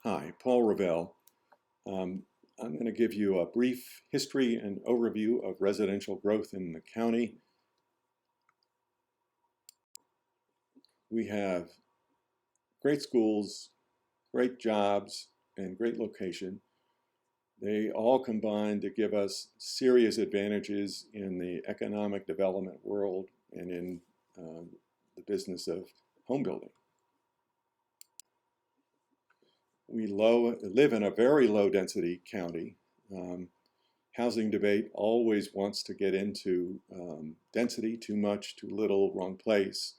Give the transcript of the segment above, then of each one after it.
Hi, Paul Revelle. Um, I'm going to give you a brief history and overview of residential growth in the county. We have great schools, great jobs, and great location. They all combine to give us serious advantages in the economic development world and in the business of home building. We live in a very low density county. Housing debate always wants to get into density, too much, too little, wrong place.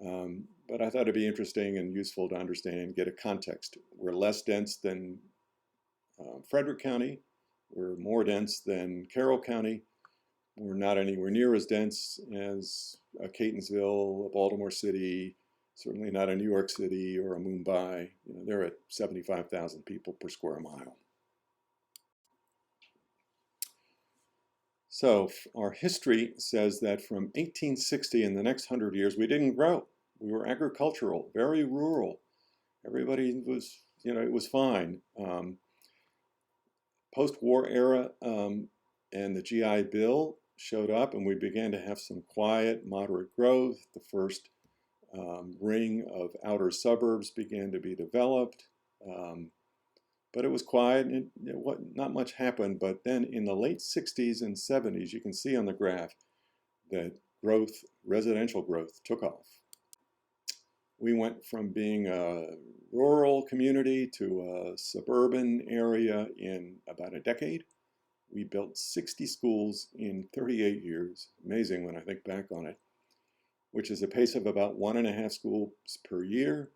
But I thought it'd be interesting and useful to understand, get a context. We're less dense than Frederick County. We're more dense than Carroll County. We're not anywhere near as dense as Catonsville, Baltimore City, certainly not a New York City or a Mumbai. They're at 75,000 people per square mile. So our history says that from 1860 in the next 100 years, we didn't grow. We were agricultural, very rural. Everybody was, it was fine. Post-war era and the GI Bill showed up, and we began to have some quiet, moderate growth. The first ring of outer suburbs began to be developed. But it was quiet, and not much happened. But then in the late 60s and 70s, you can see on the graph that residential growth, took off. We went from being a rural community to a suburban area in about a decade. We built 60 schools in 38 years. Amazing when I think back on it, which is a pace of about 1.5 schools per year.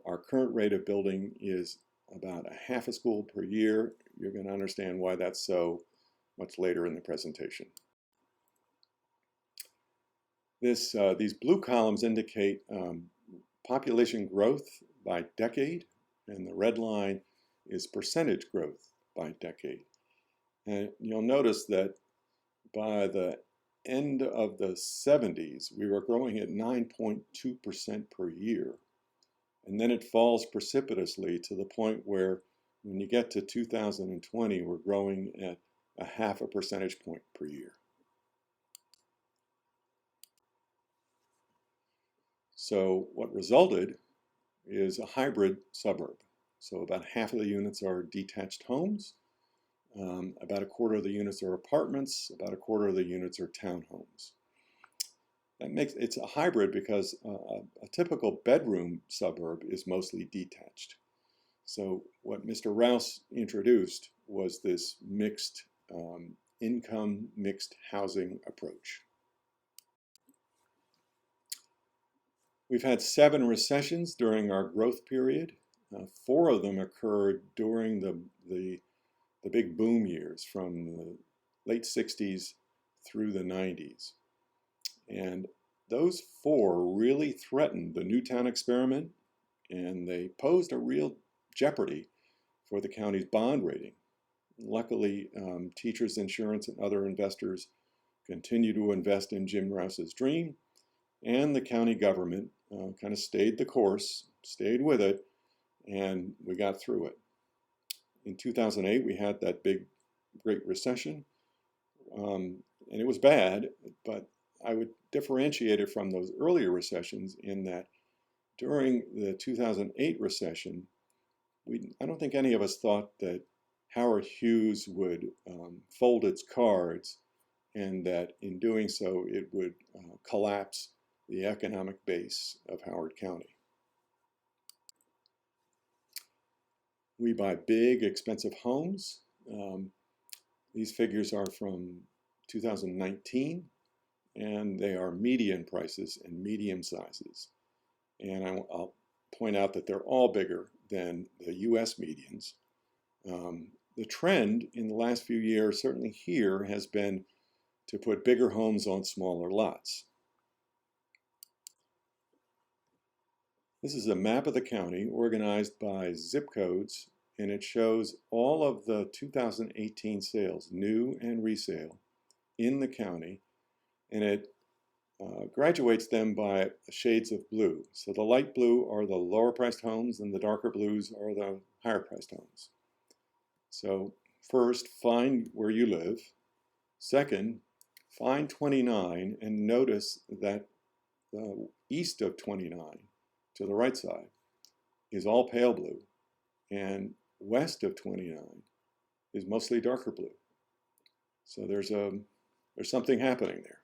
Our current rate of building is about 0.5 school per year. You're going to understand why that's so much later in the presentation. These blue columns indicate population growth by decade, and the red line is percentage growth by decade. And you'll notice that by the end of the 70s, we were growing at 9.2% per year. And then it falls precipitously to the point where when you get to 2020, we're growing at 0.5 percentage point per year. So what resulted is a hybrid suburb. So about half of the units are detached homes, about 1/4 of the units are apartments, about 1/4 of the units are townhomes. It's a hybrid because a typical bedroom suburb is mostly detached. So what Mr. Rouse introduced was this mixed income, mixed housing approach. We've had 7 recessions during our growth period. 4 of them occurred during the big boom years from the late 60s through the 90s. And those 4 really threatened the Newtown experiment, and they posed a real jeopardy for the county's bond rating. Luckily, Teachers Insurance and other investors continue to invest in Jim Rouse's dream, and the county government kind of stayed the course, stayed with it, and we got through it. In 2008, we had that big Great Recession, and it was bad, but I would differentiate it from those earlier recessions in that during the 2008 recession, I don't think any of us thought that Howard Hughes would fold its cards, and that in doing so it would collapse the economic base of Howard County. We buy big, expensive homes. These figures are from 2019, and they are median prices and medium sizes. And I'll point out that they're all bigger than the US medians. The trend in the last few years, certainly here, has been to put bigger homes on smaller lots. This is a map of the county organized by zip codes, and it shows all of the 2018 sales, new and resale, in the county, and it graduates them by shades of blue. So the light blue are the lower priced homes and the darker blues are the higher priced homes. So first, find where you live. Second, find 29 and notice that east of 29, to the right side, is all pale blue, and west of 29 is mostly darker blue. So there's something happening there.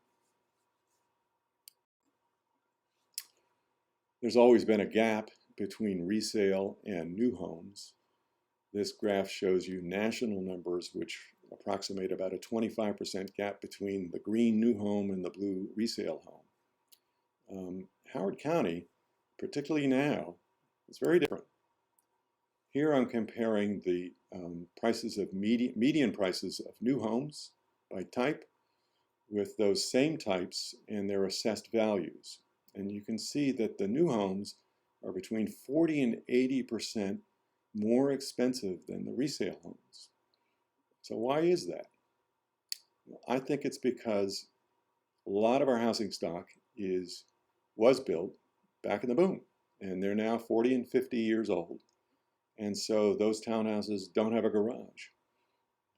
There's always been a gap between resale and new homes. This graph shows you national numbers which approximate about a 25% gap between the green new home and the blue resale home. Howard County, particularly now, is very different. Here I'm comparing the prices of median prices of new homes by type with those same types and their assessed values. And you can see that the new homes are between 40 and 80% more expensive than the resale homes. So why is that? I think it's because a lot of our housing stock was built back in the boom, and they're now 40 and 50 years old. And so those townhouses don't have a garage.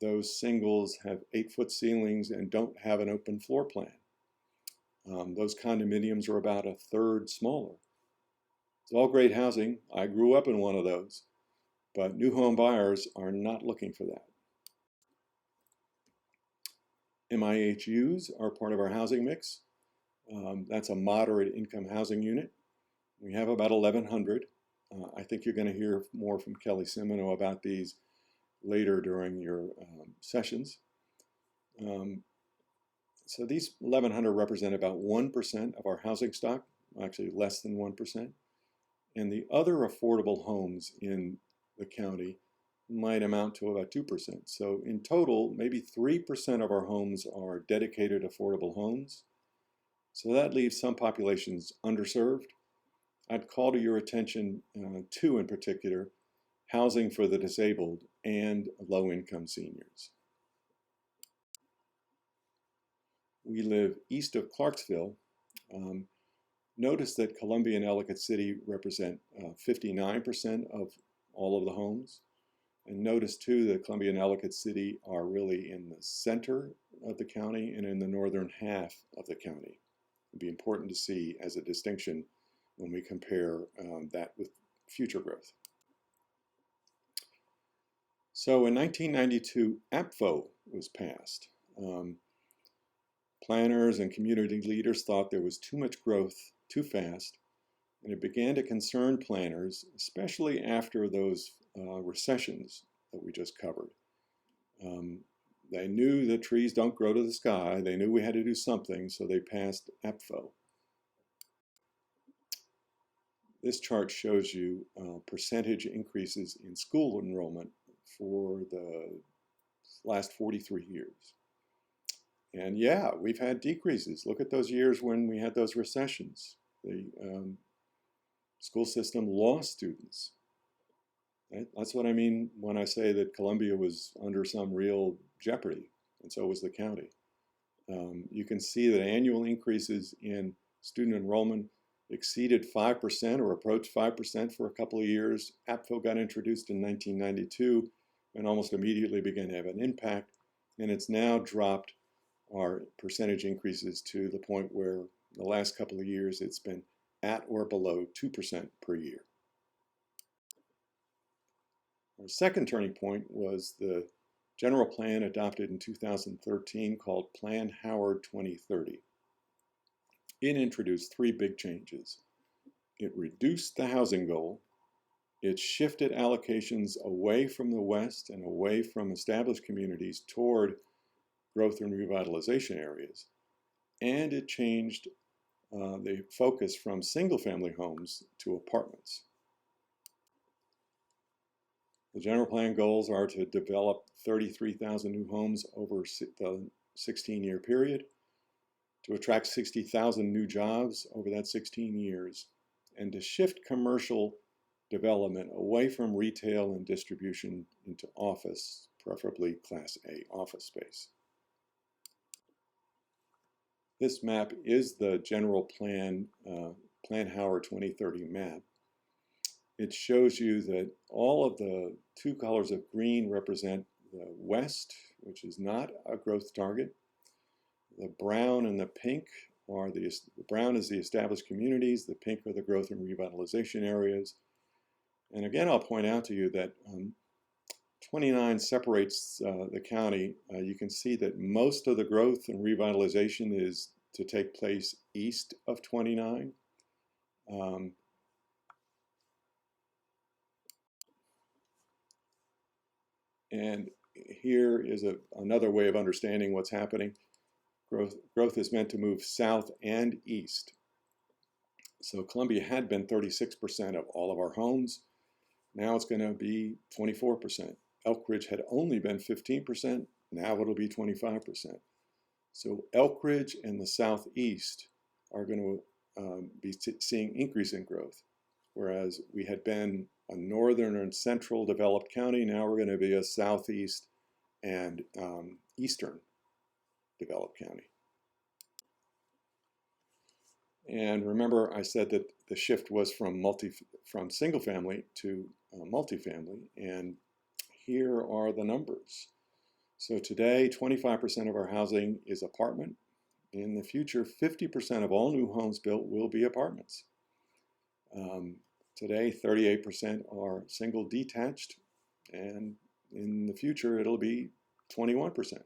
Those singles have 8-foot ceilings and don't have an open floor plan. Those condominiums are about a third smaller. It's all great housing. I grew up in one of those, but new home buyers are not looking for that. MIHUs are part of our housing mix. That's a moderate income housing unit. We have about 1,100. I think you're going to hear more from Kelly Semino about these later during your sessions. So these 1,100 represent about 1% of our housing stock, actually less than 1%. And the other affordable homes in the county might amount to about 2%. So in total, maybe 3% of our homes are dedicated affordable homes. So that leaves some populations underserved. I'd call to your attention two in particular: housing for the disabled and low-income seniors. We live east of Clarksville. Notice that Columbia and Ellicott City represent 59% of all of the homes. And notice too that Columbia and Ellicott City are really in the center of the county and in the northern half of the county. It'd be important to see as a distinction when we compare that with future growth. So in 1992, APFO was passed. Planners and community leaders thought there was too much growth too fast, and it began to concern planners, especially after those recessions that we just covered. They knew that trees don't grow to the sky. They knew we had to do something, so they passed APFO. This chart shows you percentage increases in school enrollment for the last 43 years. And yeah, we've had decreases. Look at those years when we had those recessions. The school system lost students. Right? That's what I mean when I say that Columbia was under some real jeopardy, and so was the county. You can see that annual increases in student enrollment exceeded 5% or approached 5% for a couple of years. APFO got introduced in 1992 and almost immediately began to have an impact, and it's now dropped our percentage increases to the point where the last couple of years it's been at or below 2% per year. Our second turning point was the general plan adopted in 2013 called Plan Howard 2030. It introduced three big changes. It reduced the housing goal, it shifted allocations away from the West and away from established communities toward growth and revitalization areas, and it changed the focus from single-family homes to apartments. The general plan goals are to develop 33,000 new homes over the 16-year period, to attract 60,000 new jobs over that 16 years, and to shift commercial development away from retail and distribution into office, preferably Class A office space. This map is the general plan, Plan Howard 2030 map. It shows you that all of the two colors of green represent the west, which is not a growth target. The brown and the pink are the brown is the established communities, the pink are the growth and revitalization areas. And again, I'll point out to you that 29 separates the county. You can see that most of the growth and revitalization is to take place east of 29. And here is another way of understanding what's happening. Growth is meant to move south and east. So Columbia had been 36% of all of our homes. Now it's going to be 24%. Elk Ridge had only been 15%. Now it'll be 25%. So Elk Ridge and the southeast are going to be seeing increase in growth, whereas we had been a northern and central developed county. Now we're going to be a southeast and eastern developed county. And remember, I said that the shift was from single family to multifamily, and here are the numbers. So today, 25% of our housing is apartment. In the future, 50% of all new homes built will be apartments. Today, 38% are single detached, and in the future, it'll be 21%,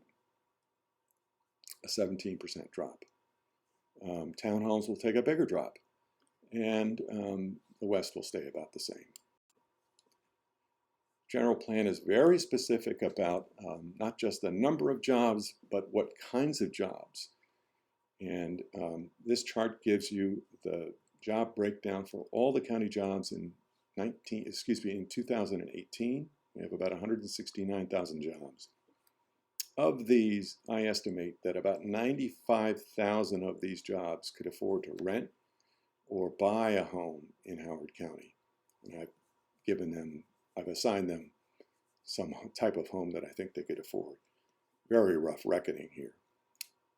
a 17% drop. Townhomes will take a bigger drop, and the West will stay about the same. General plan is very specific about not just the number of jobs, but what kinds of jobs. And this chart gives you the job breakdown for all the county jobs in 2018. We have about 169,000 jobs. Of these, I estimate that about 95,000 of these jobs could afford to rent or buy a home in Howard County. And I've assigned them some type of home that I think they could afford. Very rough reckoning here.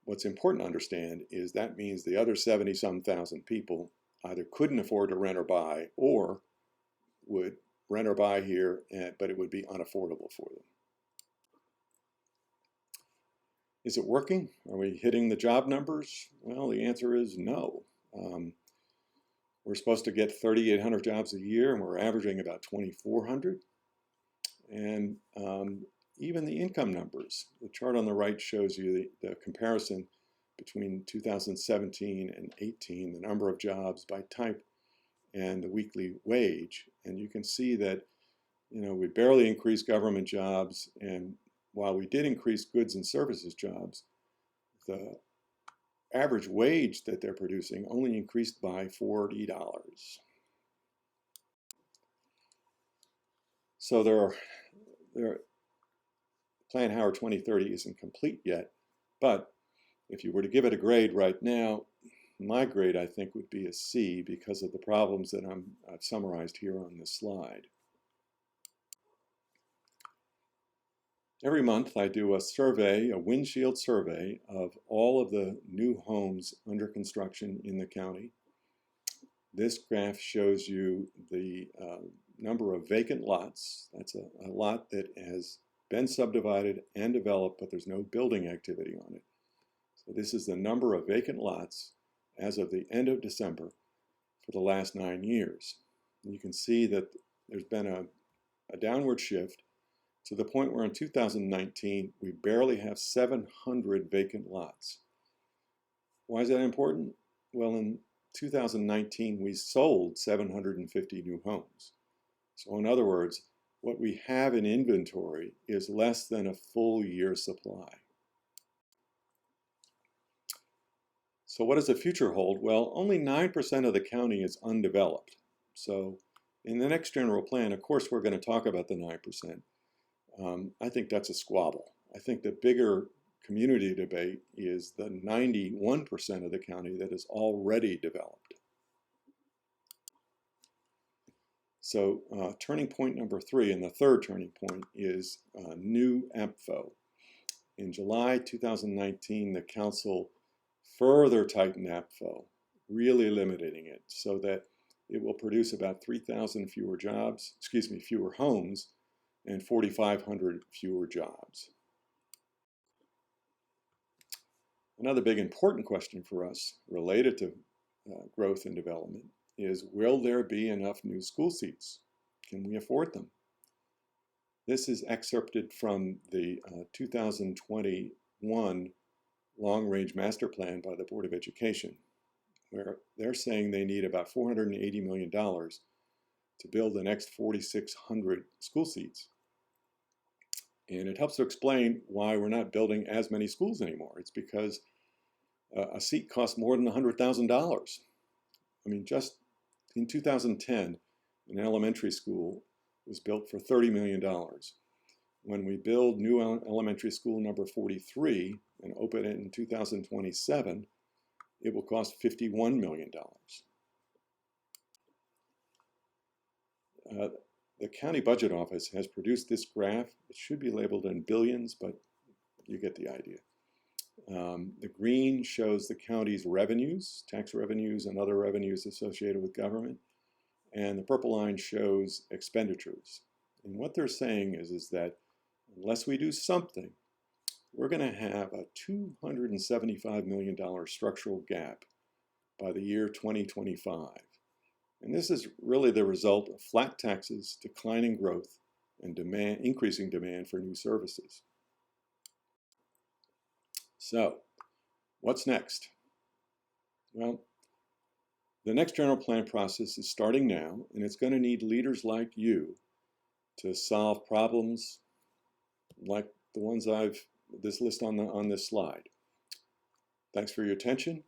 What's important to understand is that means the other 70-some thousand people either couldn't afford to rent or buy, or would rent or buy here, but it would be unaffordable for them. Is it working? Are we hitting the job numbers? Well, the answer is no. We're supposed to get 3,800 jobs a year, and we're averaging about 2,400. And even the income numbers, the chart on the right shows you the comparison between 2017 and 18, the number of jobs by type and the weekly wage. And you can see that, we barely increased government jobs, and while we did increase goods and services jobs, the average wage that they're producing only increased by $40. So Plan Howard 2030 isn't complete yet, but if you were to give it a grade right now, my grade I think would be a C because of the problems that I've summarized here on this slide. Every month I do a survey, a windshield survey of all of the new homes under construction in the county. This graph shows you the number of vacant lots. That's a lot that has been subdivided and developed, but there's no building activity on it. So this is the number of vacant lots as of the end of December for the last 9 years. And you can see that there's been a downward shift to the point where in 2019, we barely have 700 vacant lots. Why is that important? Well, in 2019, we sold 750 new homes. So in other words, what we have in inventory is less than a full year's supply. So what does the future hold? Well, only 9% of the county is undeveloped. So in the next general plan, of course, we're going to talk about the 9%. I think that's a squabble. I think the bigger community debate is the 91% of the county that is already developed. So turning point number 3, and the third turning point, is new AMPFO. In July 2019, the council further tighten APFO, really limiting it so that it will produce about 3,000 fewer jobs, fewer homes, and 4,500 fewer jobs. Another big important question for us related to growth and development is, will there be enough new school seats? Can we afford them? This is excerpted from the 2021 long-range master plan by the Board of Education, where they're saying they need about $480 million to build the next 4,600 school seats. And it helps to explain why we're not building as many schools anymore. It's because a seat costs more than $100,000. I mean, just in 2010, an elementary school was built for $30 million. When we build new elementary school number 43 and open it in 2027, it will cost $51 million. The county budget office has produced this graph. It should be labeled in billions, but you get the idea. The green shows the county's revenues, tax revenues and other revenues associated with government. And the purple line shows expenditures. And what they're saying is that unless we do something, we're going to have a $275 million structural gap by the year 2025. And this is really the result of flat taxes, declining growth, and increasing demand for new services. So, what's next? Well, the next general plan process is starting now, and it's going to need leaders like you to solve problems like the ones this list on this slide. Thanks for your attention.